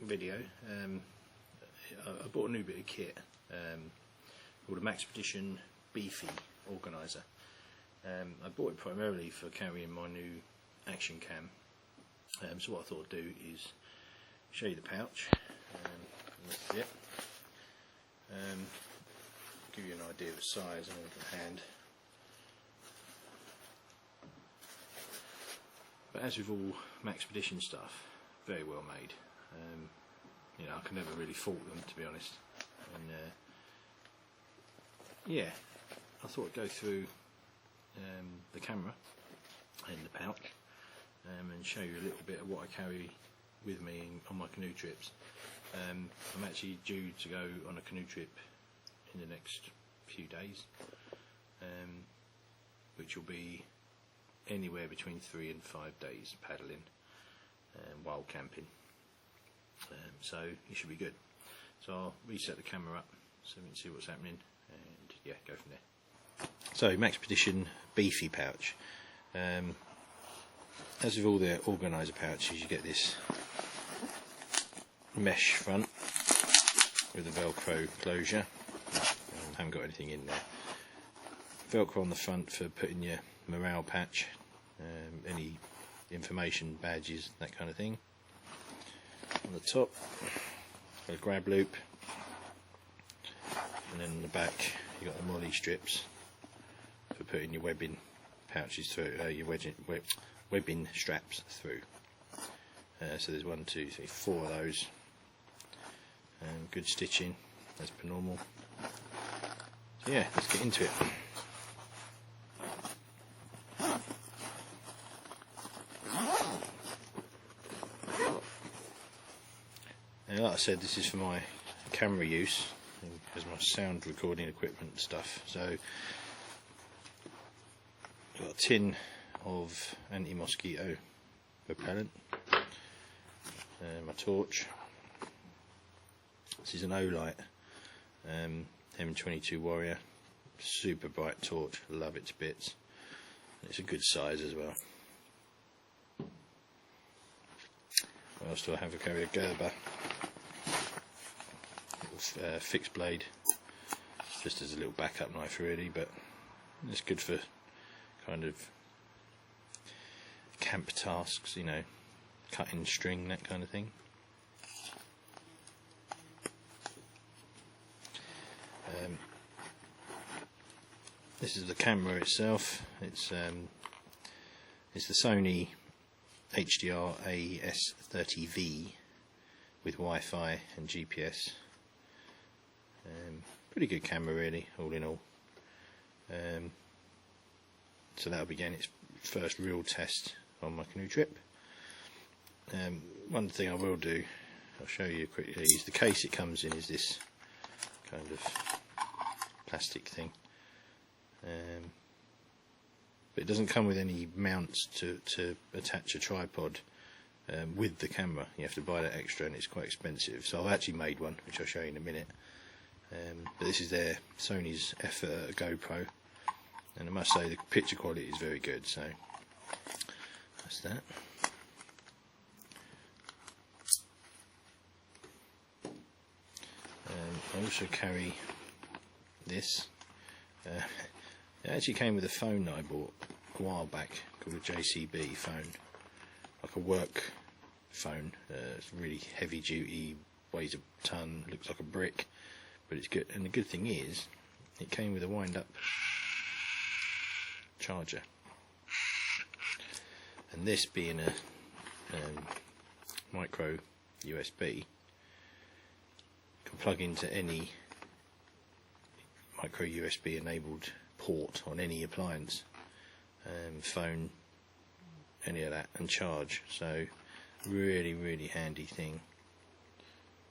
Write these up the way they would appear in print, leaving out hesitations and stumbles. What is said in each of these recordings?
video. I bought a new bit of kit called a Maxpedition Beefy organiser. I bought it primarily for carrying my new action cam. So what I thought I'd do is show you the pouch. This is it. Give you an idea of the size and the hand. But as with all Maxpedition stuff, very well made. You know, I can never really fault them, to be honest. And yeah, I thought I'd go through the camera and the pouch and show you a little bit of what I carry with me on my canoe trips. I'm actually due to go on a canoe trip in the next few days, which will be anywhere between 3 and 5 days paddling while camping. So it should be good. So I'll reset the camera up so we can see what's happening, and yeah, go from there. So Maxpedition Beefy pouch. As with all the organiser pouches, you get this mesh front with a Velcro closure. I haven't got anything in there. Velcro on the front for putting your morale patch, any information badges, that kind of thing. On the top, got a grab loop, and then in the back you got the molly strips for putting your webbing pouches through, your webbing straps through. So there's 1, 2, 3, 4 of those. Good stitching as per normal. So yeah, let's get into it. Now, like I said, this is for my camera use as my sound recording equipment and stuff. So I've got a tin of anti-mosquito repellent, my torch. This is an Olight M22 Warrior, super bright torch, love it to bits. It's a good size as well. What else do I have? I carry a Gerber fixed blade, just as a little backup knife really, but it's good for kind of camp tasks, you know, cutting string, that kind of thing. This is the camera itself. It's the Sony HDR AES30V with Wi-Fi and GPS. Pretty good camera really, all in all. So that'll begin its first real test on my canoe trip. One thing I will do, I'll show you quickly, is the case it comes in is this kind of plastic thing. But it doesn't come with any mounts to attach a tripod with the camera. You have to buy that extra, and it's quite expensive. So I've actually made one, which I'll show you in a minute. But this is their Sony's Effort GoPro, and I must say the picture quality is very good. So that's that. I also carry this. It actually came with a phone that I bought a while back called a JCB phone, like a work phone. It's really heavy duty, weighs a ton, looks like a brick, but it's good. And the good thing is, it came with a wind up charger. And this being a micro USB, can plug into any micro USB enabled port on any appliance, phone, any of that, and charge. So really handy thing.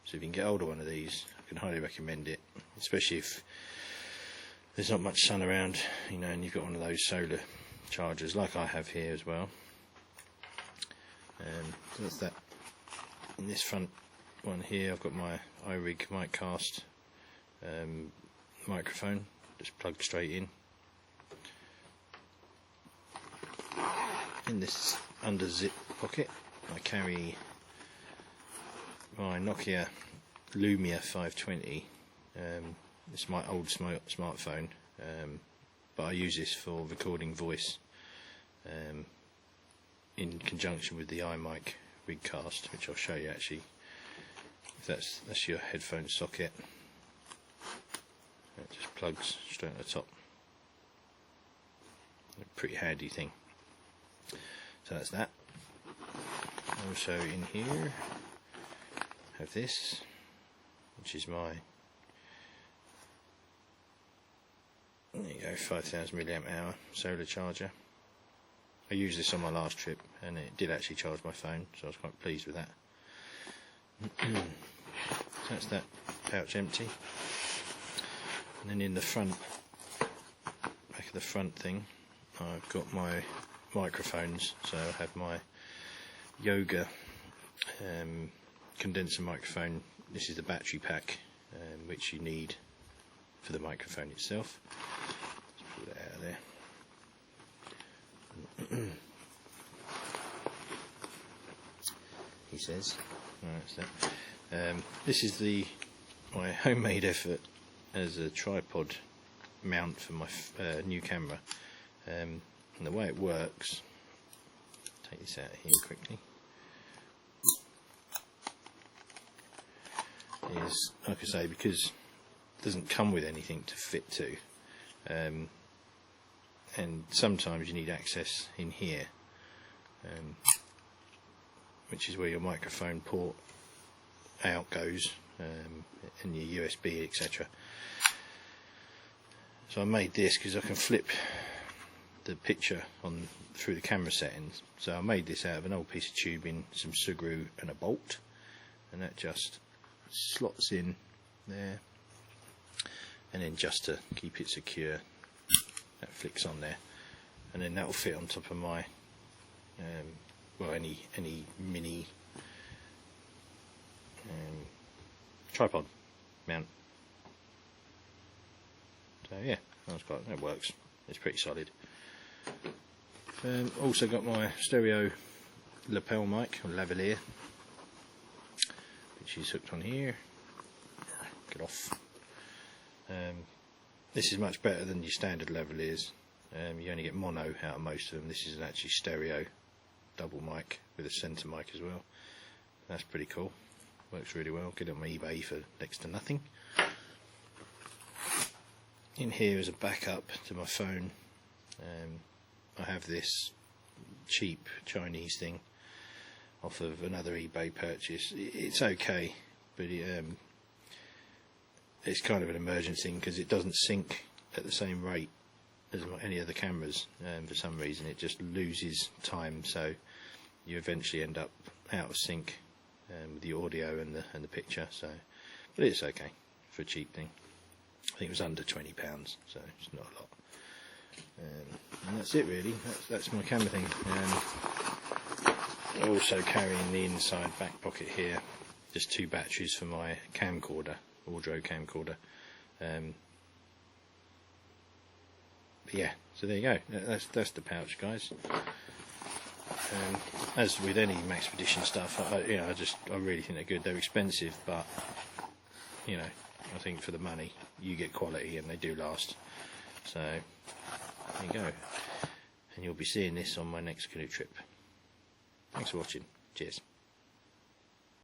So if you can get hold of one of these, I can highly recommend it, especially if there's not much sun around, you know, and you've got one of those solar chargers like I have here as well. So that's that. In this front one here, I've got my iRig Miccast microphone, just plugged straight in. In this under zip pocket, I carry my Nokia Lumia 520. It's my old smartphone, but I use this for recording voice in conjunction with the iMic Rigcast, which I'll show you actually. If that's your headphone socket. It just plugs straight on the top. A pretty handy thing. So that's that. Also in here I have this, which is my, there you go, 5000 milliamp hour solar charger. I used this on my last trip and it did actually charge my phone, so I was quite pleased with that. So that's that pouch empty. And then in the front, back of the front thing, I've got my microphones. So I have my Yoga condenser microphone. This is the battery pack which you need for the microphone itself. Let's pull that out of there. He says, right, so, this is my homemade effort as a tripod mount for my new camera, and the way it works, take this out here quickly, is, like I say, because it doesn't come with anything to fit to, and sometimes you need access in here, which is where your microphone port out goes, and your USB, etc. So I made this because I can flip the picture on through the camera settings. So I made this out of an old piece of tubing, some screw and a bolt, and that just slots in there, and then just to keep it secure, that flicks on there, and then that will fit on top of my well, any mini tripod mount. So yeah, that works. It's pretty solid. Also got my stereo lapel mic or lavalier, which is hooked on here. Get off. This is much better than your standard lavaliers. You only get mono out of most of them. This is an actually stereo double mic with a centre mic as well. That's pretty cool. Works really well. Get it on my eBay for next to nothing. In here is a backup to my phone. I have this cheap Chinese thing off of another eBay purchase. It's okay, but it's kind of an emergency thing because it doesn't sync at the same rate as any other cameras. For some reason it just loses time, so you eventually end up out of sync with the audio and the picture. So, but it's okay for a cheap thing. I think it was under £20, so it's not a lot. And that's it really. That's my camera thing. Also carrying the inside back pocket here, just 2 batteries for my camcorder, audio camcorder. Yeah, so there you go. That's the pouch, guys. As with any Maxpedition stuff, I really think they're good. They're expensive, but you know, I think for the money you get quality and they do last. So there you go. And you'll be seeing this on my next canoe trip. Thanks for watching. Cheers.